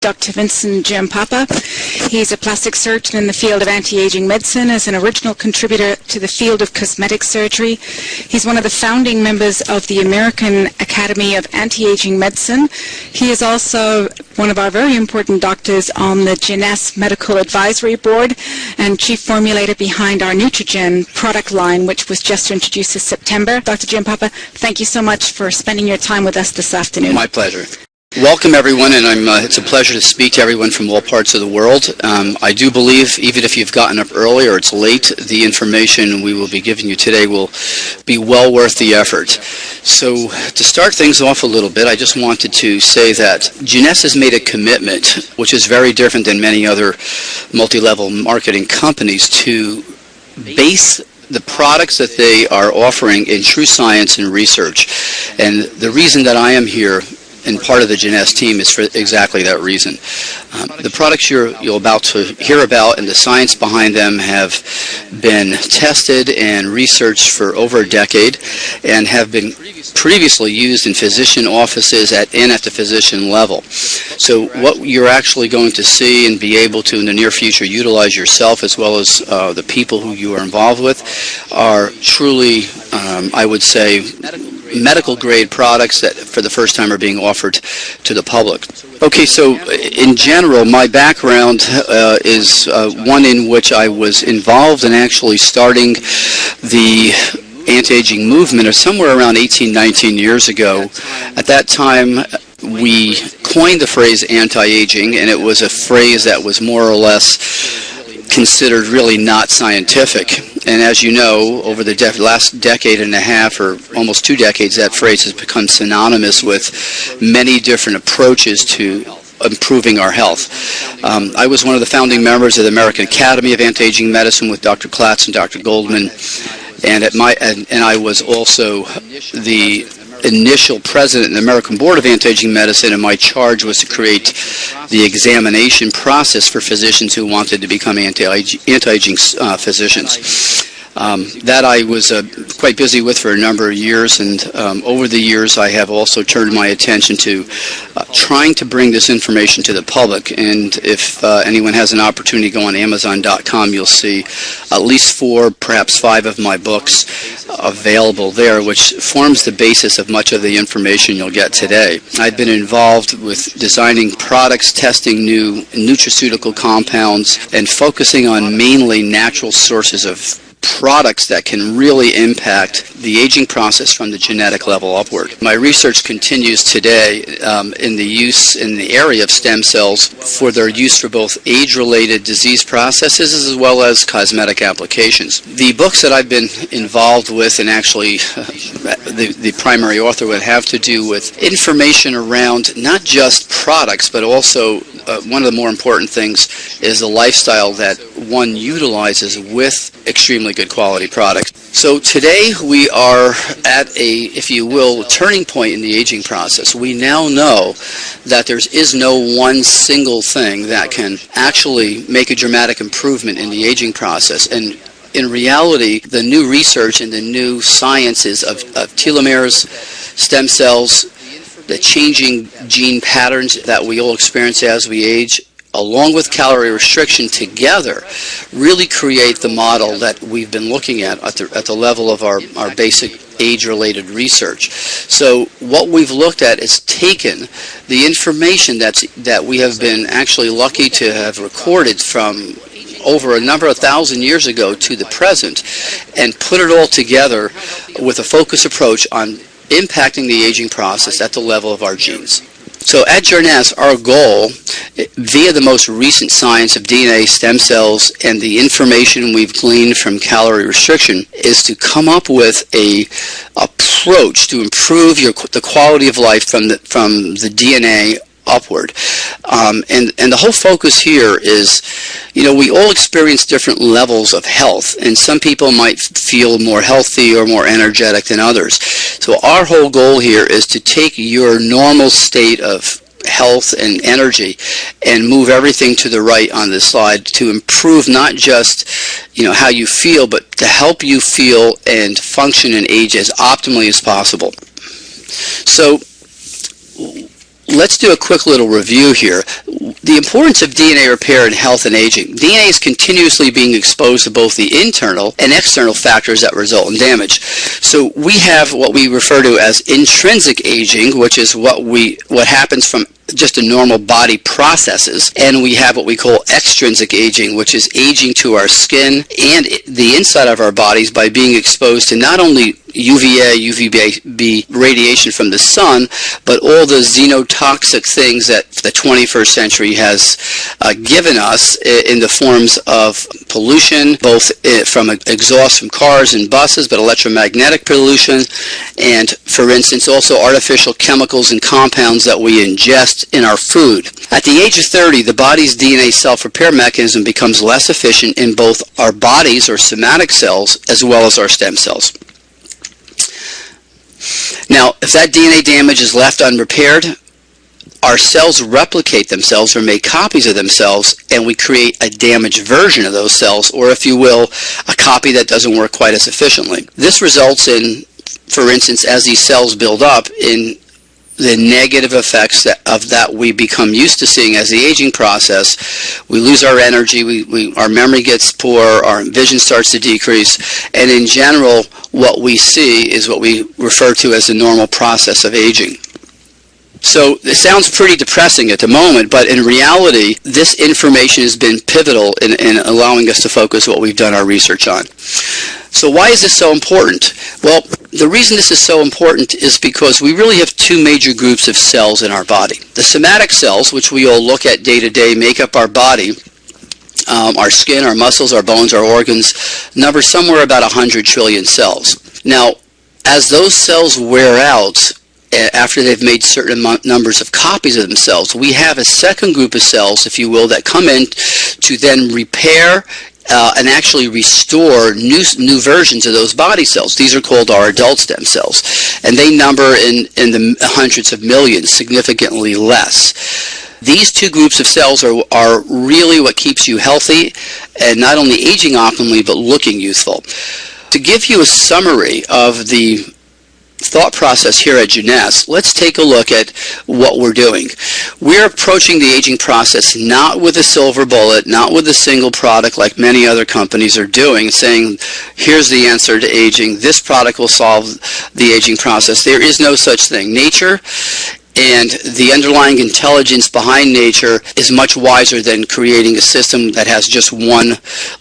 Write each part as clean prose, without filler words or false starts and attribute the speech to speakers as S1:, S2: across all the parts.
S1: Dr. Vincent Giampapa. He's a plastic surgeon in the field of anti-aging medicine, as an original contributor to the field of cosmetic surgery. He's one of the founding members of the American Academy of Anti-Aging Medicine. He is also one of our very important doctors on the GNS Medical Advisory Board and chief formulator behind our Nutrigen product line, which was just introduced this September. Dr. Giampapa, thank you so much for spending your time with us this afternoon.
S2: My pleasure. Welcome, everyone, and it's a pleasure to speak to everyone from all parts of the world. I do believe, even if you've gotten up early or it's late, the information we will be giving you today will be well worth the effort. So, to start things off a little bit, I just wanted to say that GNS has made a commitment, which is very different than many other multi-level marketing companies, to base the products that they are offering in true science and research. And the reason that I am here and part of the GNS team is for exactly that reason. The products you're about to hear about and the science behind them have been tested and researched for over a decade and have been previously used in physician offices and at the physician level. So what you're actually going to see and be able to in the near future utilize yourself, as well as the people who you are involved with, are truly, I would say, medical grade products that for the first time are being offered to the public. Okay, so in general, my background is one in which I was involved in actually starting the anti-aging movement somewhere around 18, 19 years ago. At that time, we coined the phrase anti-aging, and it was a phrase that was more or less considered really not scientific. And as you know, over the last decade and a half, or almost 2 decades, that phrase has become synonymous with many different approaches to improving our health. I was one of the founding members of the American Academy of Anti-Aging Medicine with Dr. Klatz and Dr. Goldman, and I was also the initial president of the American Board of Anti-Aging Medicine, and my charge was to create the examination process for physicians who wanted to become anti-aging physicians. That I was quite busy with for a number of years, and over the years I have also turned my attention to trying to bring this information to the public. And if anyone has an opportunity to go on Amazon.com, you'll see at least 4, perhaps 5 of my books available there, which forms the basis of much of the information you'll get today. I've been involved with designing products, testing new nutraceutical compounds, and focusing on mainly natural sources of products that can really impact the aging process from the genetic level upward. My research continues today in the area of stem cells for their use for both age-related disease processes as well as cosmetic applications. The books that I've been involved with, and actually the primary author, would have to do with information around not just products, but also one of the more important things is the lifestyle that one utilizes with extremely good quality products. So today we are at a, if you will, turning point in the aging process. We now know that there is no one single thing that can actually make a dramatic improvement in the aging process. And in reality, the new research and the new sciences of telomeres, stem cells, the changing gene patterns that we all experience as we age, along with calorie restriction together, really create the model that we've been looking at the level of our basic age-related research. So what we've looked at is taken the information that we have been actually lucky to have recorded from over a number of thousand years ago to the present, and put it all together with a focused approach on impacting the aging process at the level of our genes. So at GNS, our goal, via the most recent science of DNA, stem cells, and the information we've gleaned from calorie restriction, is to come up with a approach to improve the quality of life from the DNA upward. And the whole focus here is, we all experience different levels of health, and some people might feel more healthy or more energetic than others. So our whole goal here is to take your normal state of health and energy and move everything to the right on this slide to improve not just how you feel, but to help you feel and function and age as optimally as possible. So let's do a quick little review here. The importance of DNA repair in health and aging. DNA is continuously being exposed to both the internal and external factors that result in damage. So we have what we refer to as intrinsic aging, which is what happens from just a normal body processes, and we have what we call extrinsic aging, which is aging to our skin and the inside of our bodies by being exposed to not only UVA, UVB radiation from the sun, but all the xenotoxic things that the 21st century has given us in the forms of pollution, both from exhaust from cars and buses, but electromagnetic pollution, and, for instance, also artificial chemicals and compounds that we ingest in our food. At the age of 30, the body's DNA self-repair mechanism becomes less efficient in both our bodies, or somatic cells, as well as our stem cells. Now, if that DNA damage is left unrepaired, our cells replicate themselves or make copies of themselves, and we create a damaged version of those cells, or if you will, a copy that doesn't work quite as efficiently. This results in, for instance, as these cells build up, in the negative effects that we become used to seeing as the aging process. We lose our energy, our memory gets poor, our vision starts to decrease, and in general, what we see is what we refer to as the normal process of aging. So it sounds pretty depressing at the moment, but in reality, this information has been pivotal in allowing us to focus what we've done our research on. So why is this so important? Well, the reason this is so important is because we really have two major groups of cells in our body. The somatic cells, which we all look at day to day, make up our body. Our skin, our muscles, our bones, our organs, number somewhere about 100 trillion cells. Now, as those cells wear out, after they've made certain numbers of copies of themselves, we have a second group of cells, if you will, that come in to then repair and actually restore new versions of those body cells. These are called our adult stem cells, and they number in the hundreds of millions, significantly less. These two groups of cells are really what keeps you healthy and not only aging optimally, but looking youthful. To give you a summary of the thought process here at Jeunesse, let's take a look at what we're doing. We're approaching the aging process not with a silver bullet, not with a single product like many other companies are doing, saying, here's the answer to aging, this product will solve the aging process. There is no such thing. Nature and the underlying intelligence behind nature is much wiser than creating a system that has just one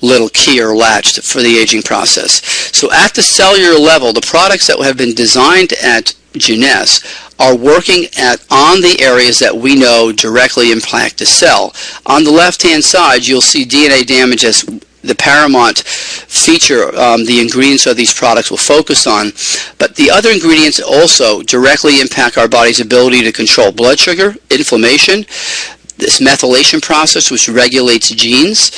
S2: little key or latch for the aging process. So at the cellular level, the products that have been designed at Jeunesse are working on the areas that we know directly impact the cell. On the left-hand side, you'll see DNA damage as the paramount feature the ingredients of these products will focus on, but the other ingredients also directly impact our body's ability to control blood sugar, inflammation, this methylation process which regulates genes,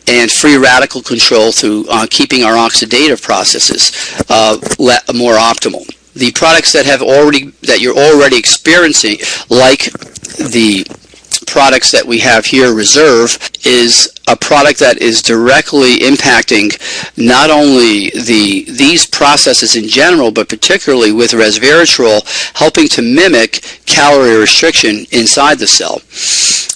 S2: and free radical control through keeping our oxidative processes more optimal. The products that you're already experiencing, like the products that we have here, Reserve, is a product that is directly impacting not only these processes in general, but particularly with resveratrol, helping to mimic calorie restriction inside the cell.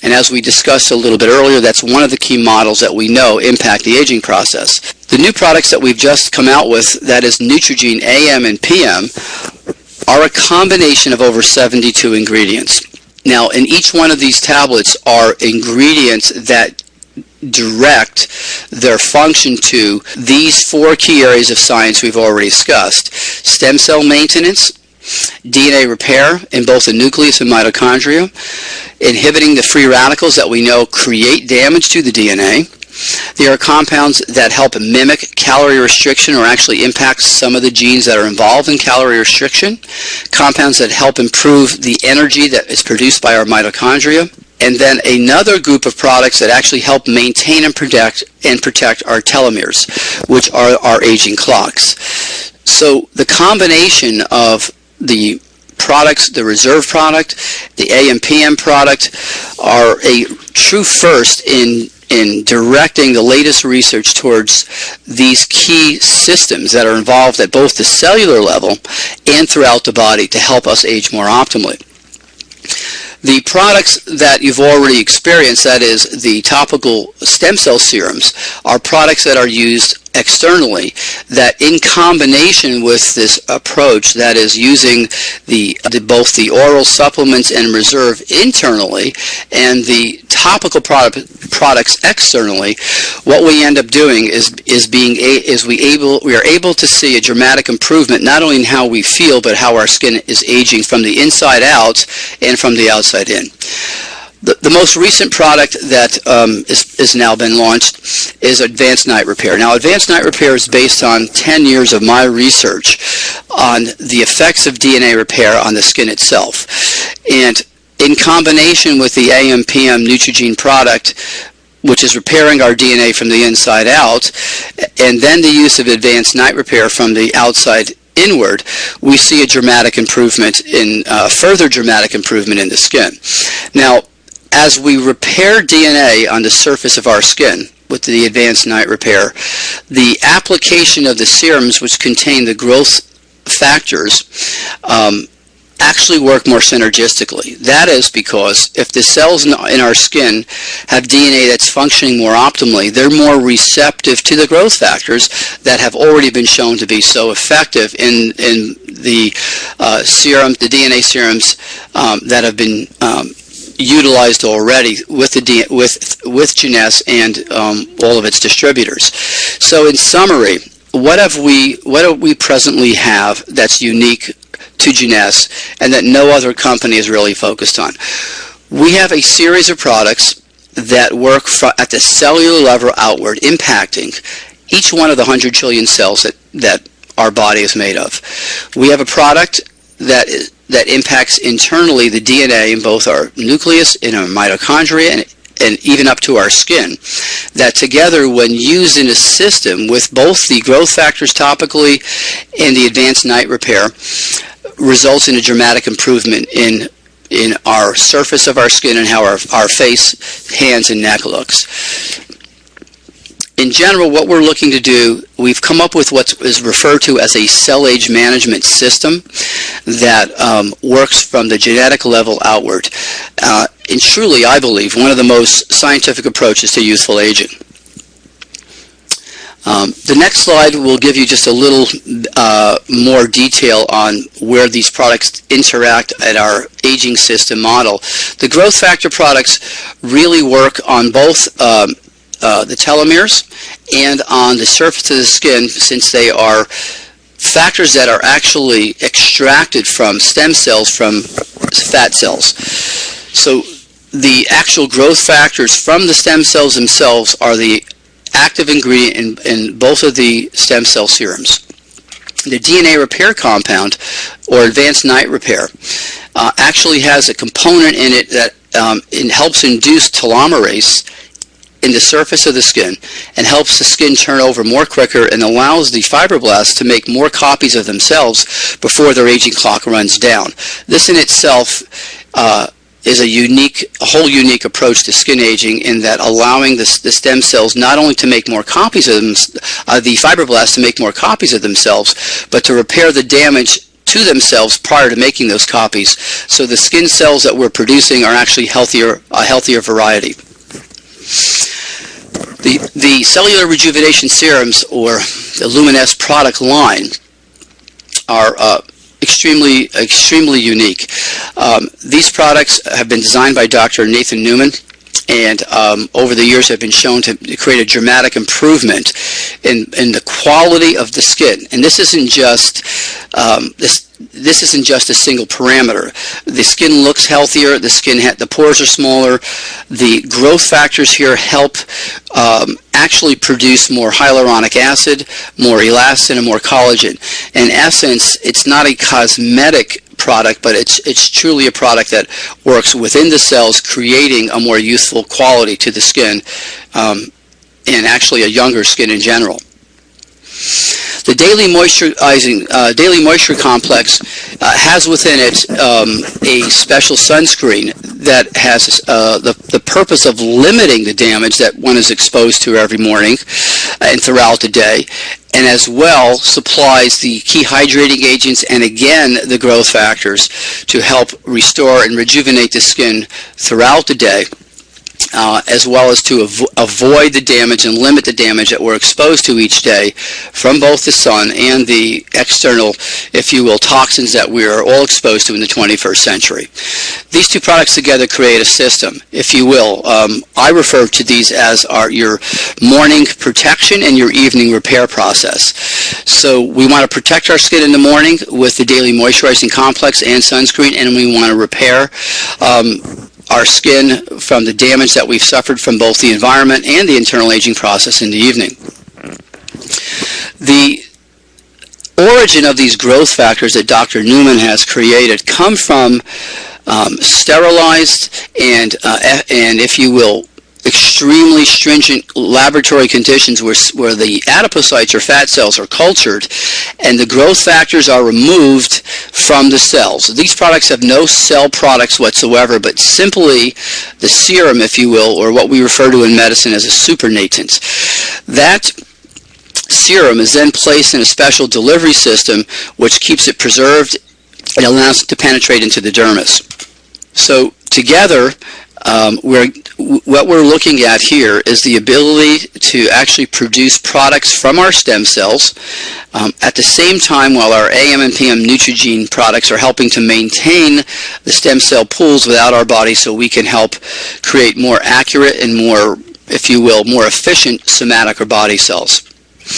S2: And as we discussed a little bit earlier, that's one of the key models that we know impact the aging process. The new products that we've just come out with, that is Neutrogene AM and PM, are a combination of over 72 ingredients. Now, in each one of these tablets are ingredients that direct their function to these four key areas of science we've already discussed: stem cell maintenance, DNA repair in both the nucleus and mitochondria, inhibiting the free radicals that we know create damage to the DNA. There are compounds that help mimic calorie restriction or actually impact some of the genes that are involved in calorie restriction. Compounds that help improve the energy that is produced by our mitochondria. And then another group of products that actually help maintain and protect our telomeres, which are our aging clocks. So the combination of the products, the Reserve product, the AM/PM product, are a true first in directing the latest research towards these key systems that are involved at both the cellular level and throughout the body to help us age more optimally. The products that you've already experienced, that is the topical stem cell serums, are products that are used externally, that in combination with this approach, that is using both the oral supplements and reserve internally and the topical products externally, what we end up doing is we are able to see a dramatic improvement not only in how we feel but how our skin is aging from the inside out and from the outside in. The most recent product that is now been launched is Advanced Night Repair. Now, Advanced Night Repair is based on 10 years of my research on the effects of DNA repair on the skin itself. And in combination with the AM/PM Neutrogene product, which is repairing our DNA from the inside out, and then the use of Advanced Night Repair from the outside inward, we see a dramatic improvement further dramatic improvement in the skin. Now, as we repair DNA on the surface of our skin with the Advanced Night Repair, the application of the serums which contain the growth factors actually work more synergistically. That is because if the cells in our skin have DNA that's functioning more optimally, they're more receptive to the growth factors that have already been shown to be so effective in the the DNA serums that have been utilized already with Jeunesse and all of its distributors. So in summary, what do we presently have that's unique to Jeunesse and that no other company is really focused on? We have a series of products that work at the cellular level outward, impacting each one of the 100 trillion cells that our body is made of. We have a product that impacts internally the DNA in both our nucleus, in our mitochondria, and even up to our skin, that together, when used in a system with both the growth factors topically and the Advanced Night Repair, results in a dramatic improvement in our surface of our skin and how our face, hands, and neck looks. In general, what we're looking to do, we've come up with what is referred to as a cell age management system that works from the genetic level outward. And truly, I believe, one of the most scientific approaches to youthful aging. The next slide will give you just a little more detail on where these products interact at our aging system model. The growth factor products really work on both the telomeres and on the surface of the skin, since they are factors that are actually extracted from stem cells from fat cells. So the actual growth factors from the stem cells themselves are the active ingredient in both of the stem cell serums. The DNA repair compound, or Advanced Night Repair, actually has a component in it that helps induce telomerase in the surface of the skin and helps the skin turn over more quicker and allows the fibroblasts to make more copies of themselves before their aging clock runs down. This in itself is a whole unique approach to skin aging, in that allowing the stem cells not only to make more copies of the fibroblasts to make more copies of themselves, but to repair the damage to themselves prior to making those copies. So the skin cells that we're producing are actually a healthier variety. The cellular rejuvenation serums, or the Luminesce product line, are extremely unique. These products have been designed by Dr. Nathan Newman, and over the years have been shown to create a dramatic improvement in the quality of the skin. And this isn't just this isn't just a single parameter. The skin looks healthier, the pores are smaller, the growth factors here help actually produce more hyaluronic acid, more elastin, and more collagen. In essence, it's not a cosmetic product, but it's truly a product that works within the cells, creating a more youthful quality to the skin, and actually a younger skin in general. The daily moisture complex has within it a special sunscreen that has the purpose of limiting the damage that one is exposed to every morning and throughout the day, and as well supplies the key hydrating agents and again the growth factors to help restore and rejuvenate the skin throughout the day, as well as to avoid the damage and limit the damage that we're exposed to each day from both the sun and the external, if you will, toxins that we are all exposed to in the 21st century. These two products together create a system, if you will. I refer to these as your morning protection and your evening repair process. So we want to protect our skin in the morning with the daily moisturizing complex and sunscreen, and we want to repair our skin from the damage that we've suffered from both the environment and the internal aging process in the evening. The origin of these growth factors that Dr. Newman has created come from sterilized and if you will, extremely stringent laboratory conditions where the adipocytes or fat cells are cultured and the growth factors are removed from the cells. These products have no cell products whatsoever, but simply the serum, if you will, or what we refer to in medicine as a supernatant. That serum is then placed in a special delivery system which keeps it preserved and allows it to penetrate into the dermis. So together, what we're looking at here is the ability to actually produce products from our stem cells at the same time while our AM and PM Neutrogene products are helping to maintain the stem cell pools without our body so we can help create more accurate and more, if you will, more efficient somatic or body cells.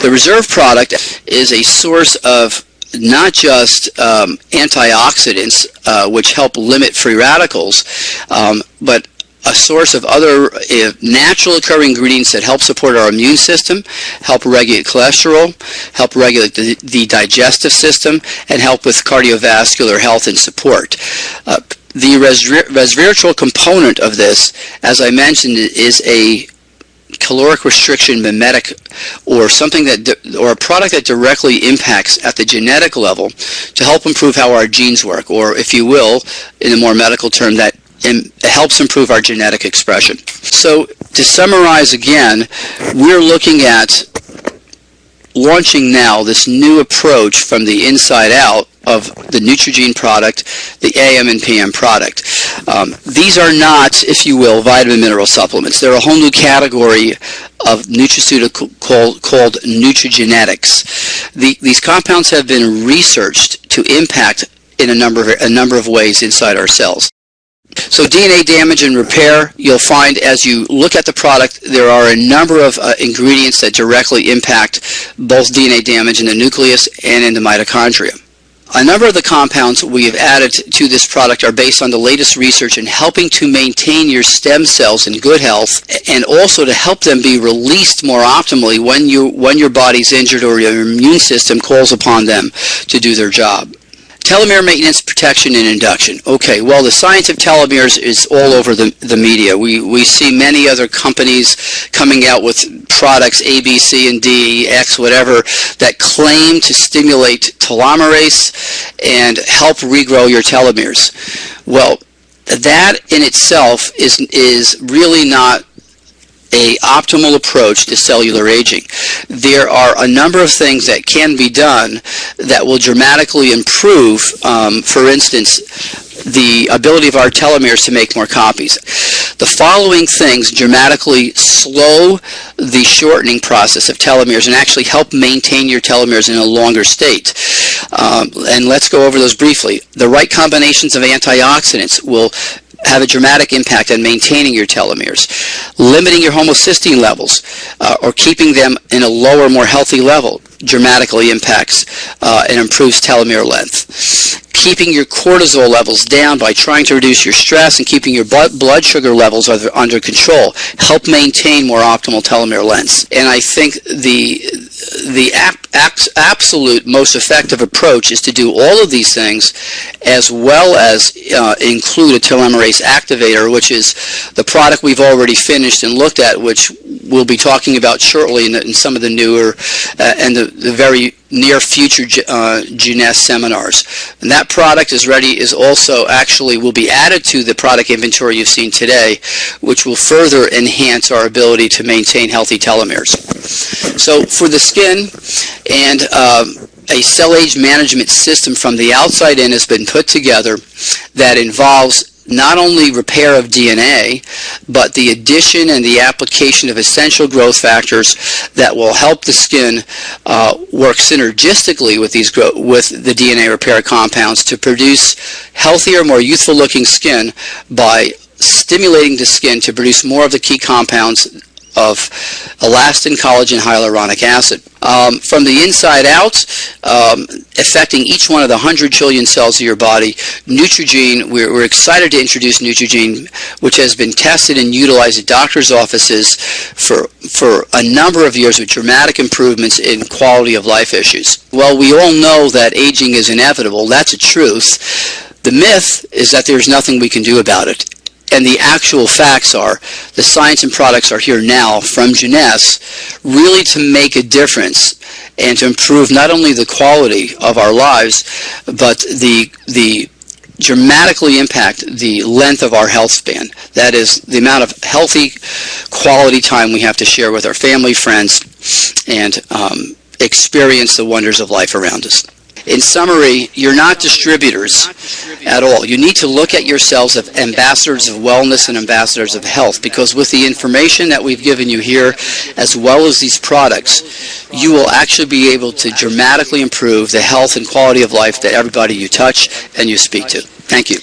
S2: The reserve product is a source of not just antioxidants, which help limit free radicals, but a source of other natural occurring ingredients that help support our immune system, help regulate cholesterol, help regulate the digestive system, and help with cardiovascular health and support. The resveratrol component of this, as I mentioned, is a caloric restriction mimetic, or something or a product that directly impacts at the genetic level to help improve how our genes work, or if you will, in a more medical term, that it helps improve our genetic expression. So to summarize again, we're looking at launching now this new approach from the inside out of the Neutrogene product, the AM and PM product. These are not, if you will, vitamin mineral supplements. They're a whole new category of nutraceutical called nutrigenetics. These compounds have been researched to impact in a number of ways inside our cells. So DNA damage and repair, you'll find as you look at the product, there are a number of ingredients that directly impact both DNA damage in the nucleus and in the mitochondria. A number of the compounds we have added to this product are based on the latest research in helping to maintain your stem cells in good health and also to help them be released more optimally when your body's injured or your immune system calls upon them to do their job. Telomere maintenance, protection, and induction. Okay, well, the science of telomeres is all over the media. We see many other companies coming out with products A, B, C, and D, X, whatever, that claim to stimulate telomerase and help regrow your telomeres. Well, that in itself is really not an optimal approach to cellular aging. There are a number of things that can be done that will dramatically improve, for instance, the ability of our telomeres to make more copies. The following things dramatically slow the shortening process of telomeres and actually help maintain your telomeres in a longer state. And let's go over those briefly. The right combinations of antioxidants will have a dramatic impact on maintaining your telomeres. Limiting your homocysteine levels or keeping them in a lower, more healthy level dramatically impacts and improves telomere length. Keeping your cortisol levels down by trying to reduce your stress and keeping your blood sugar levels under control help maintain more optimal telomere lengths. And I think the absolute most effective approach is to do all of these things, as well as include a telomerase activator, which is the product we've already finished and looked at, which we'll be talking about shortly in some of the newer and the very near future Juness seminars. And that product is also actually will be added to the product inventory you've seen today, which will further enhance our ability to maintain healthy telomeres. So for the skin, and a cell age management system from the outside in has been put together that involves not only repair of DNA, but the addition and the application of essential growth factors that will help the skin work synergistically with the DNA repair compounds to produce healthier, more youthful looking skin by stimulating the skin to produce more of the key compounds of elastin, collagen, hyaluronic acid. From the inside out, affecting each one of the 100 trillion cells of your body, Neutrogene, we're excited to introduce Neutrogene, which has been tested and utilized at doctors' offices for a number of years with dramatic improvements in quality of life issues. Well, we all know that aging is inevitable. That's a truth. The myth is that there's nothing we can do about it. And the actual facts are, the science and products are here now from Juness, really to make a difference and to improve not only the quality of our lives, but the dramatically impact the length of our health span. That is, the amount of healthy quality time we have to share with our family, friends, and experience the wonders of life around us. In summary, you're not distributors at all. You need to look at yourselves as ambassadors of wellness and ambassadors of health, because with the information that we've given you here, as well as these products, you will actually be able to dramatically improve the health and quality of life that everybody you touch and you speak to. Thank you.